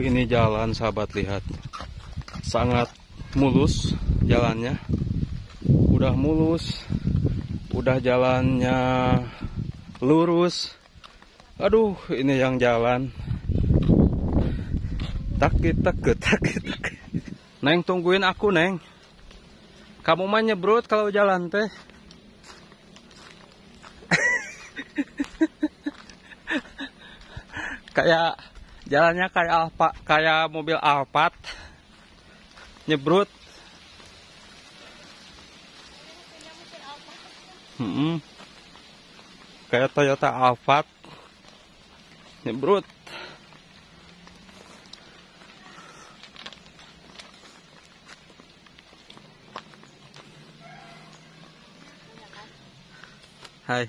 ini jalan sahabat, lihat. Sangat mulus jalannya. Udah mulus. Udah jalannya lurus. Aduh, ini yang jalan. Takit. Neng, tungguin aku, Neng. Kamu mah nyebrut kalau jalan teh. Kayak jalannya kayak mobil Alphard. Nyebrut. Kayak Toyota Alphard. Nyebrut. Hai.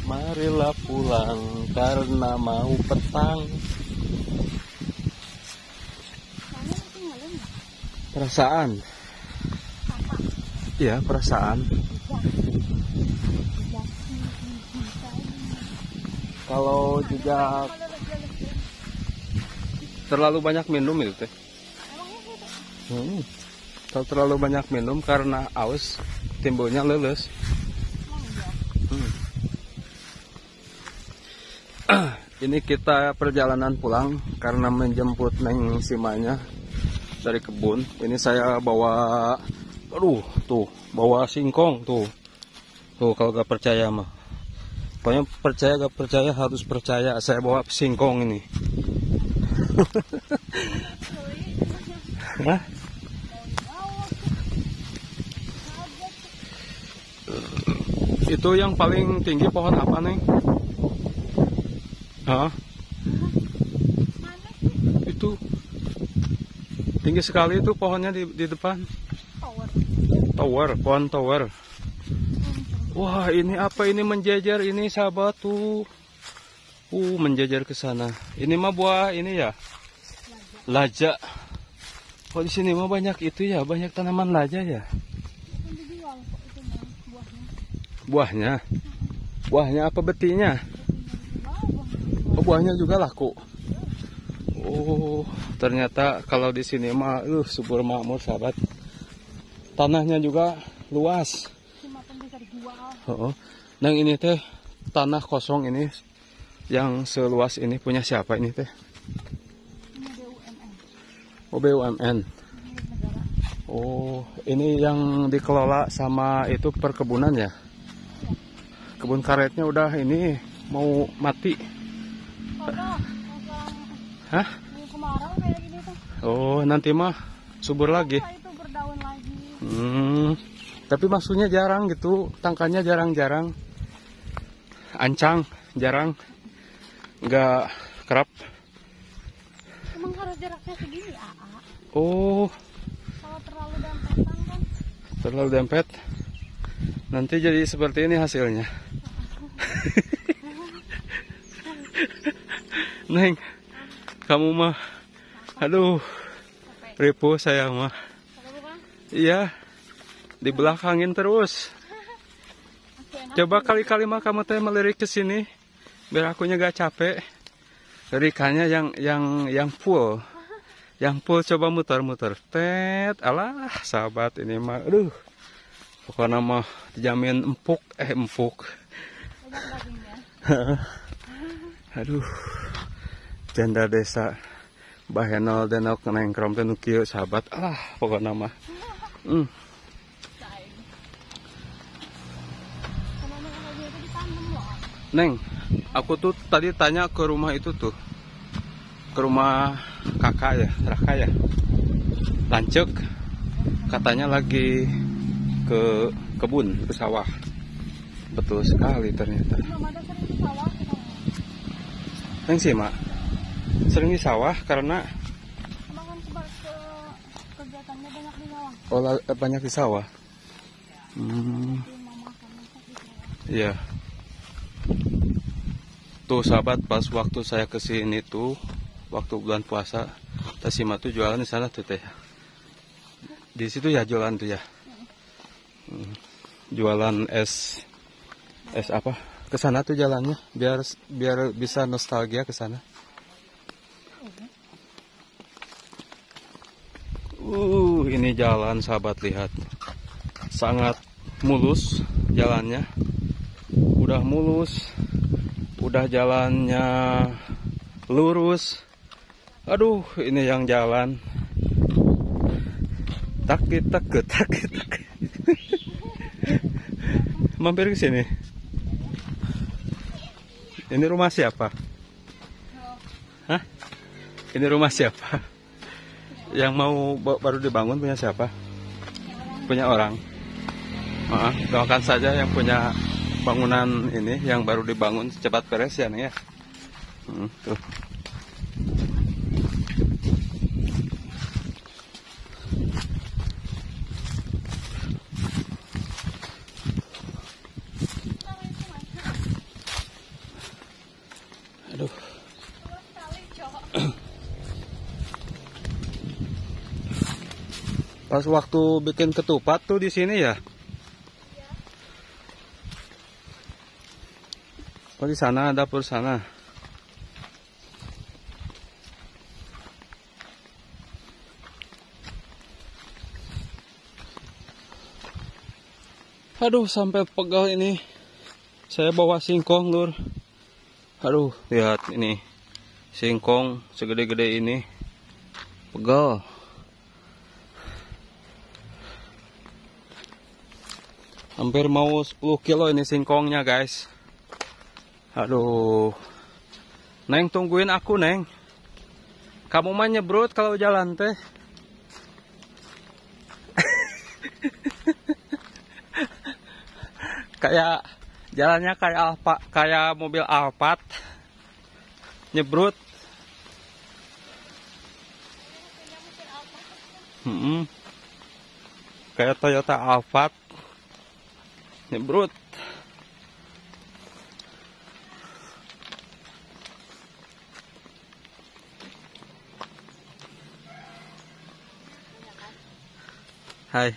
Marilah pulang karena mau petang. Perasaan. Ya, perasaan. Kalau juga terlalu banyak minum itu teh. Kalau terlalu banyak minum karena aus, timbulnya leles. Ini kita perjalanan pulang karena menjemput Neng Simanya dari kebun. Ini saya bawa, bawa singkong tuh. Tuh kalau gak percaya mah. Pokoknya percaya gak percaya harus percaya. Saya bawa singkong ini. Hah? Itu yang paling tinggi pohon apa, Neng? Hah? Itu tinggi sekali itu pohonnya di depan. Pohon tower. Wah, ini apa ini menjejer ini sahabat tuh. Menjejer ke sana. Ini mah buah ini ya. Laja. Oh, di sini mah banyak itu ya, banyak tanaman laja ya. Buahnya. Buahnya apa betinya? Oh, buahnya juga laku. Oh, ternyata kalau di sini mah subur makmur sahabat. Tanahnya juga luas. Oh, nah ini teh tanah kosong ini yang seluas ini punya siapa ini teh? Oh, BUMN. Oh, ini yang dikelola sama itu perkebunan ya? Kebun karetnya udah ini mau mati. Hah? Oh, nanti mah subur lagi. Itu berdaun lagi. Tapi maksudnya jarang gitu, tangkanya jarang-jarang. Ancang, jarang. Nggak kerap. Emang harus jaraknya segini, Aa? Oh. Kalau terlalu dempetan kan? Terlalu dempet. Nanti jadi seperti ini hasilnya. Neng, kamu mah, aduh, ripuh saya mah. Iya, di belakangin terus. Coba kali-kali mah kamu teh melirik ke sini biar akunya gak capek. Lirikannya yang full. Yang full coba muter-muter. Tet, alah sahabat ini mah. Aduh. Pokoknya mah dijamin empuk. Aduh. Janda desa Bahenol denok nengkrom teh nu kieu sahabat. Alah pokoknya mah. Neng, aku tuh tadi tanya ke rumah itu tuh. Ke rumah kakak ya, Raka ya. Lancek. Katanya lagi ke kebun, ke sawah. Betul sekali ternyata. Neng sih, Mak. Sering di sawah karena kegiatannya banyak di sawah. oh, banyak di sawah. Iya. Tuh sahabat, pas waktu saya kesini tuh, waktu bulan puasa, Tasima tuh jualan di sana tuh teh. Di situ ya jualan tuh ya. Jualan es apa? Ke sana tuh jalannya, biar bisa nostalgia ke sana. Ini jalan sahabat, lihat. Sangat mulus jalannya. Udah mulus. Udah jalannya lurus. Aduh, ini yang jalan. Tak. Mampir ke sini. Ini rumah siapa? Hah? Ini rumah siapa? Yang mau baru dibangun punya siapa? Punya orang. Doakan saja yang punya bangunan ini yang baru dibangun cepat beres ya nih ya. Tuh. Aduh. Pas waktu bikin ketupat tuh di sini ya. Oh di sana, dapur sana. Aduh, sampai pegal ini. Saya bawa singkong, Lur. Aduh, lihat ini. Singkong segede-gede ini. Pegal. Hampir mau 10 kilo ini singkongnya, guys. Aduh. Neng, tungguin aku, Neng. Kamu mah nyebrut kalau jalan teh. Kayak jalannya kayak mobil Alphard. Nyebrut. Kayak Toyota Alphard. Nyebrut. Hai.